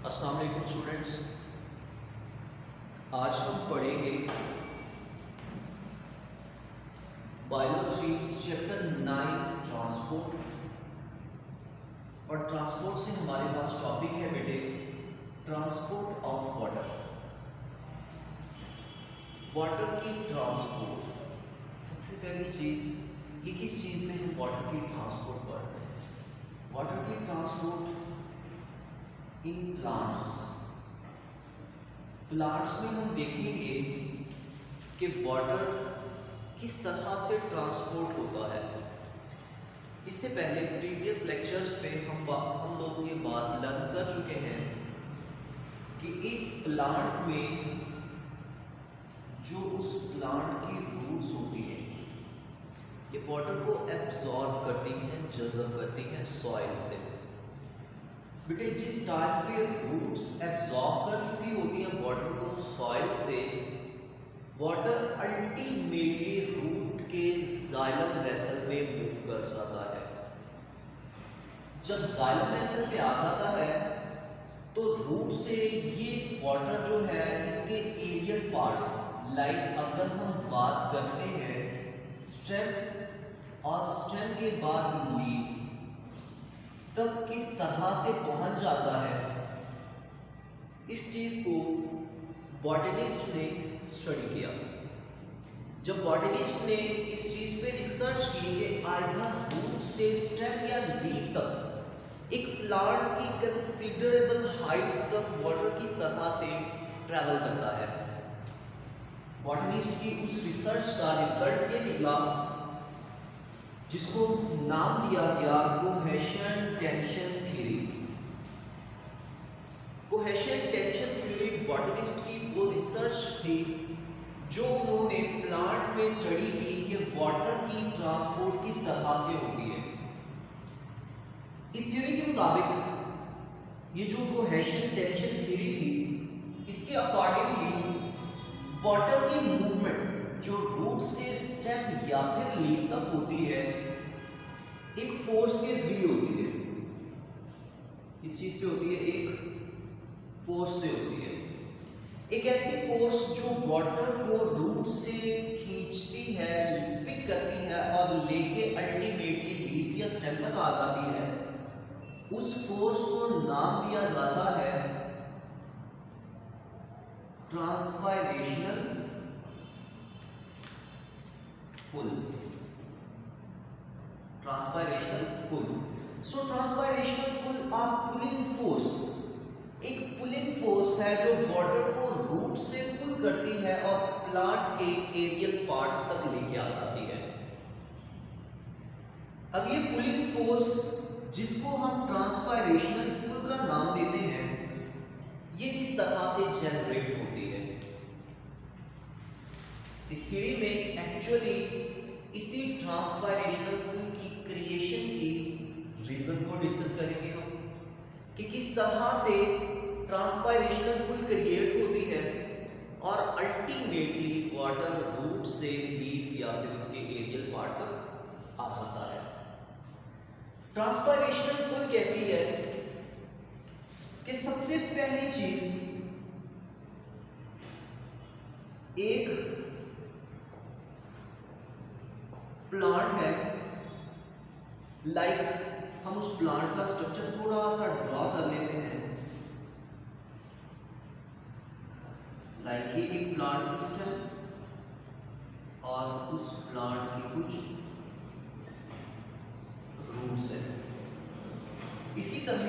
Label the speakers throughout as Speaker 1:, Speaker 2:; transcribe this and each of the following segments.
Speaker 1: अस्सलाम वालेकुम स्टूडेंट्स। आज हम पढ़ेंगे बायोलॉजी चैप्टर 9 ट्रांसपोर्ट। और ट्रांसपोर्ट से हमारे पास टॉपिक है बेटे ट्रांसपोर्ट ऑफ वाटर। वाटर की ट्रांसपोर्ट, सबसे पहली चीज़ ये किस चीज़ में हम वाटर की ट्रांसपोर्ट पढ़ रहे हैं। वाटर की ट्रांसपोर्ट इन प्लांट्स में हम देखेंगे कि वाटर किस तरह से ट्रांसपोर्ट होता है। इससे पहले प्रीवियस लेक्चर्स में हम लोग ये बात लर्न कर चुके हैं कि एक प्लांट में जो उस प्लांट की रूट्स होती हैं ये वाटर को एब्जॉर्ब करती हैं, जज़ब करती हैं सॉइल से। बेटे जिस टाइम पे रूट्स एब्जॉर्ब कर चुकी होती हैं वाटर को सॉइल से, वाटर अल्टीमेटली रूट के जाइलम वेसल में मूव कर जाता है। जब जाइलम वेसल पे आ जाता है तो रूट से ये वाटर जो है इसके एरियल पार्ट्स, लाइक अगर हम बात करते हैं स्टेम और स्टेम के बाद लीफ तक किस तरह से पहुंच जाता है, इस चीज को बॉटनिस्ट ने स्टडी किया। जब बॉटनिस्ट ने इस चीज पे रिसर्च की कि आइदर रूट से स्टेम या लीफ तक एक प्लांट की कंसीडरेबल हाइट तक वाटर किस तरह से ट्रैवल करता है, बॉटनिस्ट की उस रिसर्च का रिजल्ट ये निकला जिसको नाम दिया गया cohesion tension theory. Cohesion tension theory botanist की वो रिसर्च थी जो उन्होंने प्लांट में स्टडी की कि वाटर की ट्रांसपोर्ट किस तरह से होती है। इस थ्योरी के मुताबिक ये जो कोहेशन टेंशन थ्योरी थी, इसके अकॉर्डिंगली वाटर की मूवमेंट जो रूट से स्टेम या फिर लीफ तक होती है एक फोर्स के जरिए होती है। किस चीज से होती है? एक फोर्स से होती है। एक ऐसी फोर्स जो वाटर को रूट से खींचती है, पिक करती है और लेके अल्टीमेटली लीफ या स्टेम तक आ जाती है। उस फोर्स को नाम दिया जाता है ट्रांसपायरेशनल पुल। ट्रांसपायरेशनल पुल। सो ट्रांसपायरेशनल पुल और पुलिंग फोर्स, एक पुलिंग फोर्स है जो वाटर को रूट से पुल करती है और प्लांट के एरियल पार्ट्स तक लेके आ जाती है। अब ये पुलिंग फोर्स जिसको हम ट्रांसपायरेशनल पुल का नाम देते हैं, ये किस तरह से जनरेट होती है। इस थ्योरी में एक्चुअली इसी ट्रांसपायरेशनल पुल की क्रिएशन की रीजन को डिस्कस करेंगे हम कि किस तरह से ट्रांसपायरेशनल पुल क्रिएट होती है और अल्टीमेटली वाटर रूट से लीफ या फिर उसके एरियल पार्ट तक आ जाता है। ट्रांसपायरेशनल पुल कहती है कि सबसे पहली चीज एक प्लांट है, लाइक हम उस प्लांट का स्ट्रक्चर थोड़ा सा ड्रॉ कर लेते हैं। लाइक ये एक प्लांट की स्टेम और उस प्लांट की कुछ रूट्स है। इसी तरह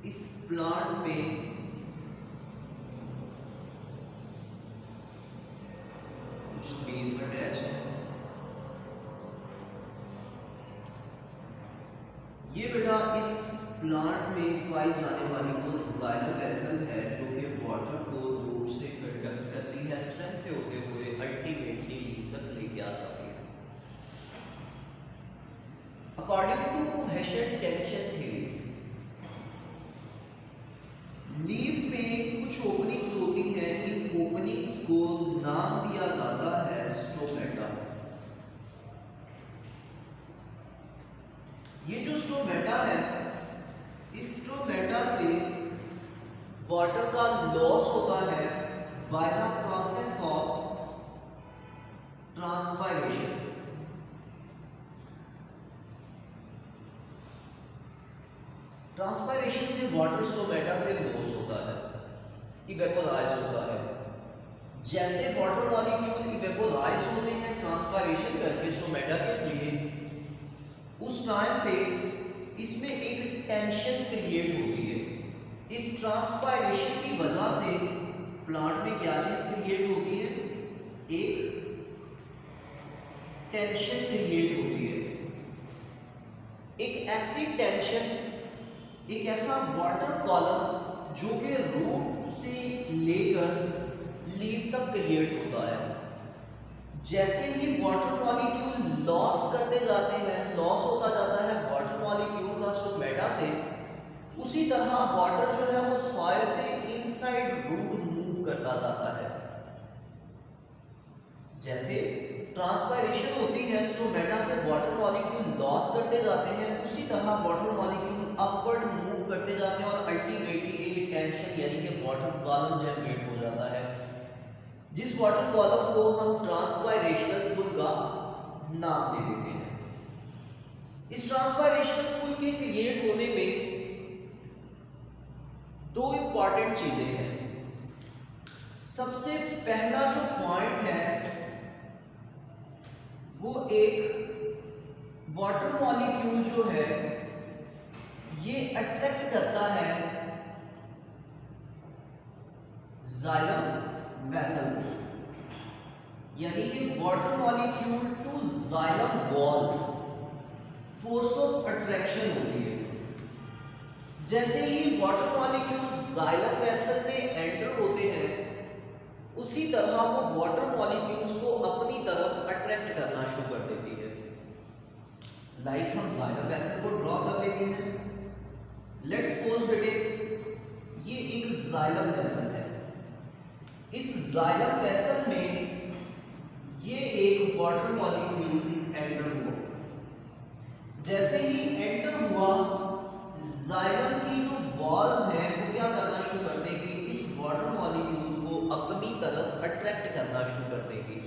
Speaker 1: इस प्लांट में कुछ लीफ अटैच है। ये बेटा इस प्लांट में पाई जाने वाली वो जाइलम वेसल है जो कि वाटर को रूट से कंडक्ट करती है, स्टेम से होते हुए अल्टीमेटली लीफ तक लेके आ जाती है। According to cohesion tension theory, leaf में कुछ ओपनिंग्स होती हैं। इन ओपनिंग्स को नाम दिया जाता है स्टोमेटा। ये जो स्टोमेटा है स्ट्रोमेटा से वाटर का लॉस होता है by the process of transpiration. Transpiration से वाटर स्ट्रोमेटा से लॉस होता है, इवेपोराइज होता है। जैसे वाटर मॉलिक्यूल इवेपोराइज होते हैं ट्रांसपायरेशन करके स्ट्रोमेटा के जरिए, उस टाइम पे इसमें एक टेंशन क्रिएट होती है। इस ट्रांसपायरेशन की वजह से प्लांट में क्या चीज क्रिएट होती है? एक टेंशन क्रिएट होती है। एक ऐसी टेंशन, एक ऐसा वाटर कॉलम जो कि रूट से लेकर लीफ तक क्रिएट होता है। जैसे ही वाटर मॉलिक्यूल लॉस करते जाते हैं, लॉस होता जाता है वाटर मॉलिक्यूल का स्ट्रोमेटा से, उसी तरह वाटर जो है वो सॉइल से इनसाइड रूट मूव करता जाता है। जैसे ट्रांसपायरेशन होती है, स्ट्रोमेटा से वाटर मॉलिक्यूल लॉस करते जाते हैं, उसी तरह वाटर मॉलिक्यूल अपवर्ड मूव करते जाते हैं और अल्टीमेटली एक टेंशन यानी कि वाटर कॉलम जनरेट हो जाता है, जिस वाटर कॉलम को हम ट्रांसपायरेशनल पुल का नाम दे देते हैं। इस ट्रांसपायरेशनल पुल के क्रिएट होने में दो इंपॉर्टेंट चीजें हैं। सबसे पहला जो पॉइंट है वो एक वाटर मॉलिक्यूल जो है ये अट्रैक्ट करता है जाइलम वेसल को, यानी कि water molecule to xylem wall force of attraction होती है। जैसे ही वाटर मॉलिक्यूल जाइलम वेसल में एंटर होते हैं, उसी तरह वो वाटर मॉलिक्यूल्स को अपनी तरफ अट्रैक्ट करना शुरू कर देती है। लाइक हम जाइलम वेसल को ड्रॉ कर लेते हैं। लेट्स सपोज बेटे ये एक जाइलम वेसल है। इस जाइलम वेसल में ये एक वाटर मॉलिक्यूल एंटर हुआ। जैसे ही एंटर हुआ, जाइलम की जो वॉल्स हैं वो क्या करना शुरू कर देगी? इस वाटर मॉलिक्यूल को अपनी तरफ अट्रैक्ट करना शुरू कर देगी,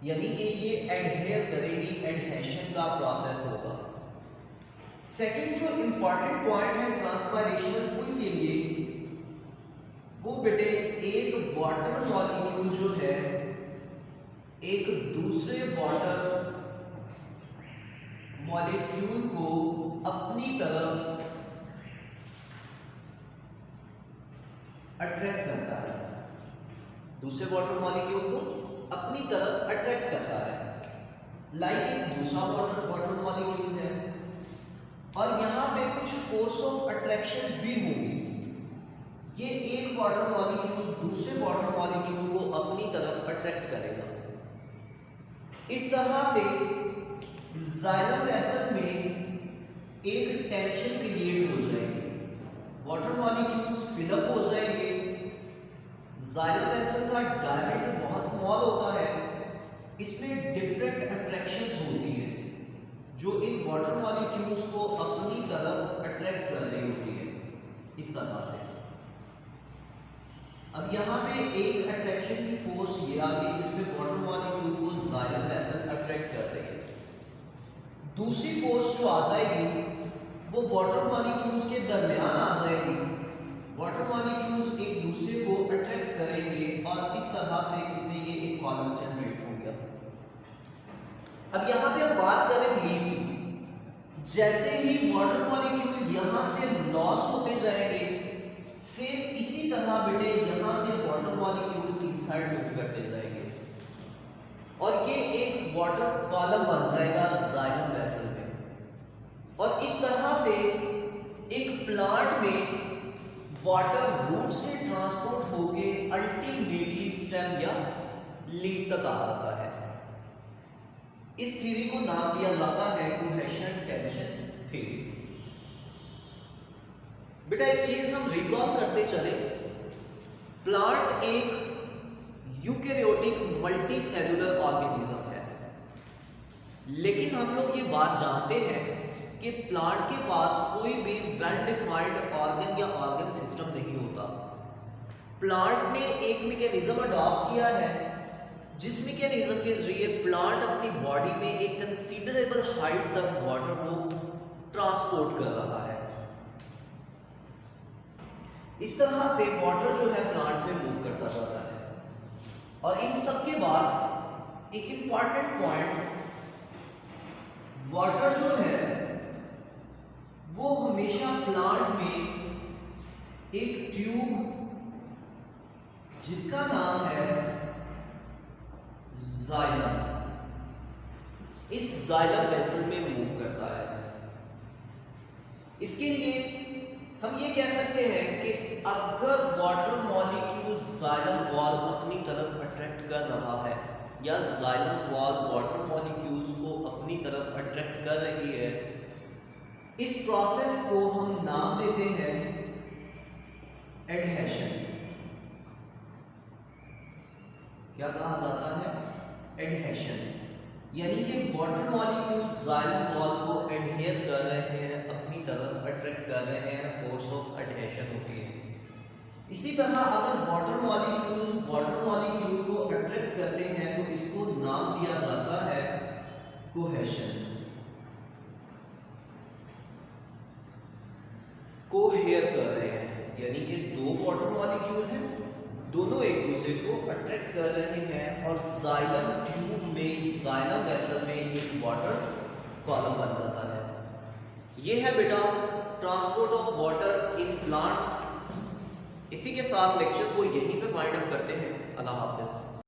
Speaker 1: यानी कि ये एडहेयर करेगी, एडहेशन का प्रोसेस होगा। सेकंड जो इंपॉर्टेंट पॉइंट है ट्रांसपायरेशनल पुल के लिए, वो बेटे एक वाटर मॉलिक्यूल जो है एक दूसरे वाटर मॉलिक्यूल को अपनी तरफ अट्रैक्ट करता है, दूसरे वाटर मॉलिक्यूल को अपनी तरफ अट्रैक्ट करता है। लाइक एक दूसरा वाटर मॉलिक्यूल है और यहाँ पे कुछ फोर्स ऑफ अट्रैक्शन भी होगी। ये एक वाटर मॉलिक्यूल दूसरे वाटर मॉलिक्यूल को अपनी तरफ अट्रैक्ट करेगा। इस तरह से जाइलम वेसल में एक टेंशन क्रिएट हो जाएगी, वाटर मॉलिक्यूल्स फिलअप हो जाएंगे। जाइलम वेसल का डायमीटर बहुत स्मॉल होता है, इसमें डिफरेंट अट्रैक्शंस होती है जो इन वाटर मॉलिक्यूल्स को अपनी तरफ अट्रैक्ट कर रही होती है, इस तरह से। अब यहाँ पे एक अट्रैक्शन की फोर्स ये आ गई जिसमें वाटर मॉलिक्यूल को जाइलम वेसल अट्रैक्ट कर रही है। दूसरी फोर्स जो आ जाएगी वो वाटर मॉलिक्यूल्स के दरमियान आ जाएगी। वाटर मॉलिक्यूल्स एक दूसरे को अट्रैक्ट करेंगे और इस तरह से इसमें ये एक कॉलम जनरेट हो गया। अब यहाँ पे हम बात करें लीफ की। जैसे ही वाटर मॉलिक्यूल यहाँ से लॉस होते जाएंगे, सेम इसी तरह बेटे यहाँ से वाटर मॉलिक्यूल इनसाइड मूव करते जाएंगे और ये एक वाटर कॉलम बन जाएगा जाइलम वेसल में। और इस तरह से एक प्लांट में वाटर रूट से ट्रांसपोर्ट होके अल्टीमेटली स्टेम या लीफ तक आ जाता है। इस थ्योरी को नाम दिया जाता है कोहेशन टेंशन थ्योरी। बेटा एक चीज हम रिकॉल करते चले, प्लांट एक यूकेरियोटिक मल्टी सेलुलर ऑर्गेनिज्म है, लेकिन हम लोग ये बात जानते हैं कि प्लांट के पास कोई भी वेल डिफाइंड ऑर्गन या ऑर्गन सिस्टम नहीं होता। प्लांट ने एक मैकेनिज्म अडॉप्ट किया है जिस मैकेनिज्म के जरिए प्लांट अपनी बॉडी में एक कंसीडरेबल हाइट तक वाटर को ट्रांसपोर्ट कर रहा है। इस तरह से वाटर जो है प्लांट में मूव करता जाता है। और इन सब के बाद एक इंपॉर्टेंट पॉइंट, वाटर जो है वो हमेशा प्लांट में एक ट्यूब जिसका नाम है जाइलम, इस जाइलम वेसल में मूव करता है। इसके लिए हम ये कह सकते हैं कि अगर वाटर मॉलिक्यूल जाइलम वॉल अपनी तरफ अट्रैक्ट कर रहा है या जाइलम वॉल वाटर मॉलिक्यूल्स को अपनी तरफ अट्रैक्ट कर रही है, इस प्रोसेस को हम नाम देते हैं एडहेशन। क्या कहा जाता है? एडहेशन। यानी कि वाटर मॉलिक्यूल्स जाइलम वॉल को एडहेयर कर रहे हैं, अपनी तरफ अट्रैक्ट कर रहे हैं, फोर्स ऑफ एडहेशन होती है। इसी तरह अगर वाटर मॉलिक्यूल को अट्रैक्ट करते हैं तो इसको नाम दिया जाता है कोहेशन। कोहेयर कर रहे हैं यानी कि दो वाटर मॉलिक्यूल हैं, दोनों एक दूसरे को अट्रैक्ट कर रहे हैं और जाइलम ट्यूब में, जाइलम वेसल में एक वाटर कॉलम बन जाता है। ये है बेटा transport of water in plants. इसी के साथ लेक्चर को यहीं पे वाइंड अप करते हैं। अल्लाह हाफिज।